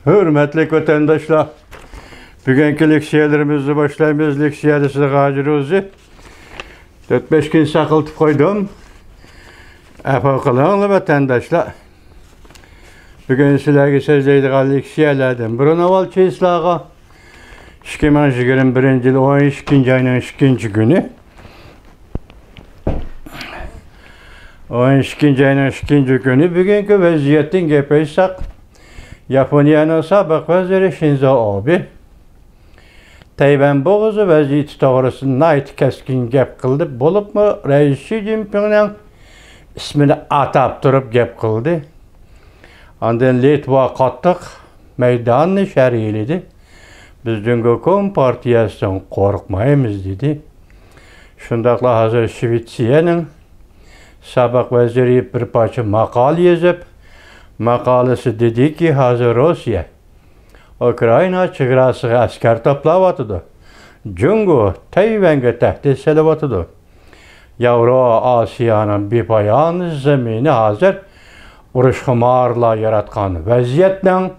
Hürmetli vatandaşlar, bugünkü leksiyalarımızı başlayımız. Leksiyada size Hacı Rozi. 4-5 gün sakıltıp koydum. Efendim vatandaşlar. Bugün sizlerge sözleydiği leksiyalardan bir avval çeyslağa 2021 yıl 12. ayının 2. günü. 12. ayının 2. günü bugünkü vaziyetten gepeysek Japonya'nın sabık veziri Shinzo Abe Tayvan boğazı vaziyeti doğrusunda ait keskin gep kıldı. Bolup mu Reis Xi Jinping'in ismini atab durup gep kıldı. Ondan Litva qattiq meydanını şerhiledi. Biz Cumhuriyet Partiyasidan korkmaymiz dedi. Şundaqla hazır Şvetsiya'nın sabık veziri bir parça makal yazıp makalesi dedi ki hazır Rusya Ukrayna çevresi asker toplavatıdı. Cungo Tayvan'a tehdit selavatıdı. Avro Asya'nın bir bayan zemini hazır uruş hımarla yaratkan vaziyetten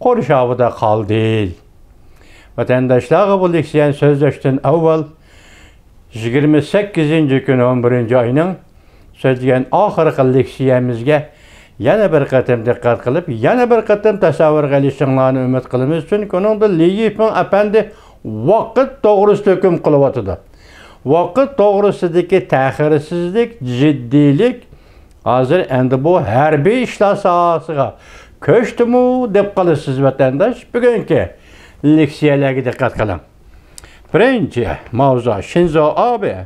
korşavıda kaldı. Vatandaşlar bu leksiyen sözleşten evvel 28. gün 11. ayının sözleyen ahırkı leksiyemizge yana bir qatam diqqat qilib, yana bir qatam tasavvur qilishinglarni umid qilamiz. Chunki uningda Liyipin apandi vaqt to'g'risida hukm qilyapti. Vaqt to'g'risidagi ta'xirsizlik, jiddiylik hozir endi bu harbiy ishlar sohasiga ko'chdimi deb qilasiz vatandosh. Bugungi leksiyalarga diqqat qiling. Birinchi mavzu Shinzo Abe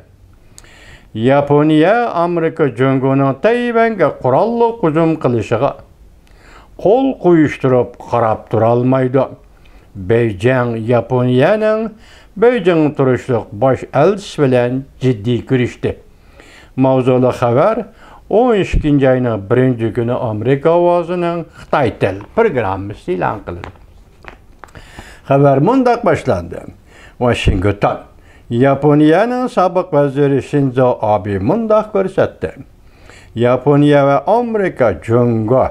Yaponiya Amerika Cumhuriyeti'nin Tayvan'a qurolli hujum qilishiga qo'l qo'yishtirib qarab turolmaydi. Beijing Yaponiyaning Beijing turishliq bosh elchisi bilan jiddiy kurashdi. Mavzuli xabar 12 ayning 1 kuni Amerika ovozining Xitoy til programmasi e'lon qilindi. Xabar mundaq boshlandi. Washington Yaponiyaning sobiq vaziri Shinzo Abe mundaq ko'rsatdi. Yaponiya va Amerika Jungo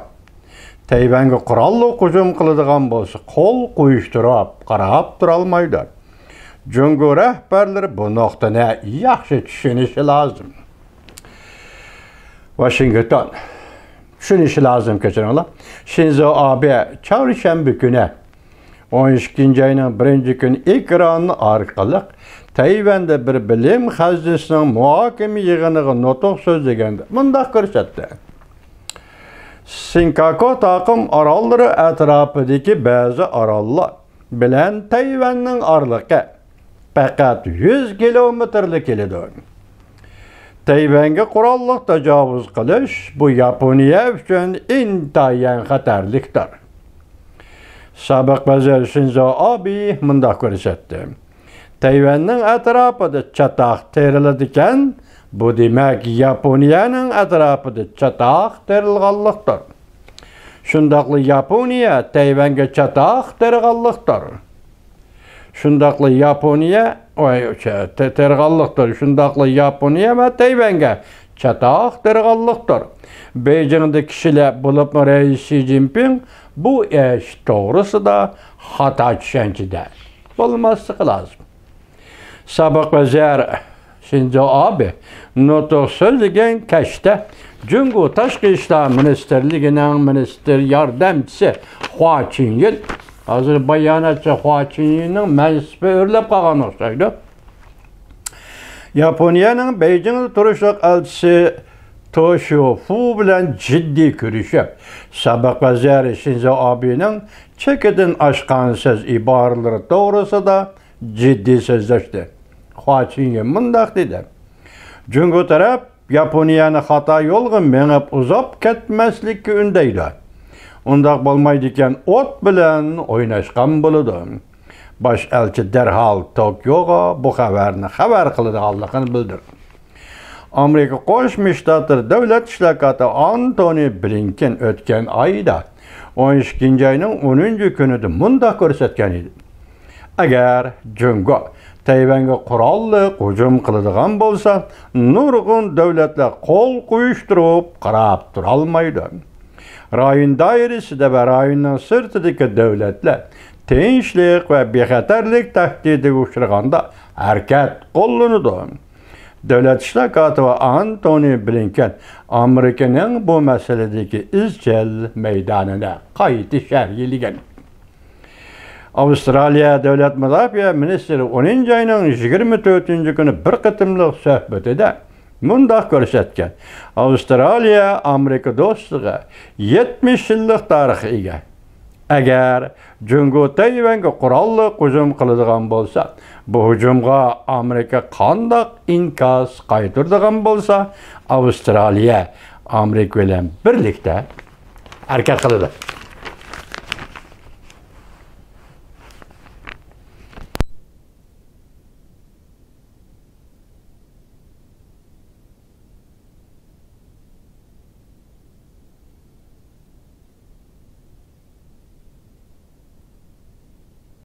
Tayvanga qurolli hujum qiladigan bo'lsa, qo'l qo'yishtirib qarab turolmaydi. Jungo rahbarlari bu nuqtani yaxshi tushunishi lozim. Washington tushunishi lozim kechiringlar. Shinzo Abe chorshanba kuni 12 ayning 1 kuni ekran orqali Tayvanda bir bilim xazinasining muhokama yig'iniga nutq so'zlaganda mundaq ko'rsatdi. Senkaku taqim orollari atrofidagi ba'zi orollar bilan Tayvanning orliqi faqat 100 kilometrlik keladi. Tayvanga qurolli tajovuz qilish bu Yaponiya uchun intayin xatarlikdir. Sobiq vazir Shinzo Abe mundaq ko'rsatdi. Tayvanning atrofida chatoq teriladigan, bu demak Yaponiyaning atrofida chatoq terilganlikdir. Shundaqli Yaponiya Tayvanga chatoq terilganlikdir. Shundaqli Yaponiya terilganlikdir. Shundaqli Yaponiya va Tayvanga chatoq terilganlikdir. Beijingda kishilar bo'lib Reis Xi Jinping bu ish to'g'risida xato tushunchada bo'lmasligi lozim. Sobiq vazir Shinzo Abe nutq so'zlagan kashda Jungo Tashqi ishlar ministrligining ministr yordamchisi Hua Chunyil hozir bayonotchi Hua Chunyilning mansibi o'rlab qolgan o'xshaydi. Yaponiyaning Beijingda turishliq elchisi Toshio Fu bilan jiddiy kurashib, sobiq vazir Shinzo Abening chekidan oshgan so'z iboralari to'g'risida jiddiy so'zlashdi. Hua Chunyil mundaq dedi. Jungo taraf Yaponiyani xato yo'lga mengib uzoq ketmaslikka undaydi. Undaq bo'lmaydi ekan o't bilan o'ynashgan bo'ladi. Bosh elchi darhol Tokyoga bu xabarni xabar qiladiganligini bildirdi. Amerika Qo'shma Shtatlar davlat ishlar katibi Antony Blinken o'tgan oyda 12 ayning 10 kunida mundaq ko'rsatgan edi. Agar Jungo Tayvanga qurolli hujum qiladigan bo'lsa, nurg'un davlatlar qo'l qo'yishtirib qarab turolmaydi. Rayon dairesinde ve rayonun sırtındaki devletler tinchlik ve bexatarlik tehdidiga uchraganda harakat qo'llanadi. Davlat ishlar kotibi Antony Blinken Amerikaning bu masaladagi izchil maydonini qayta sharhlagan. Avstraliya Davlat Mudofaa ministri 10 oyning 24-kuni bir qitimliq suhbatida mundaq ko'rsatgan. Avstraliya Amerika do'stligi 70 yillik tarixga ega. Agar Jungo Tayvanga qurolli hujum qiladigan bo'lsa, bu hujumga Amerika qandoq inkas qaytaradigan bo'lsa, Avstraliya Amerika bilan birlikda harakat qiladi.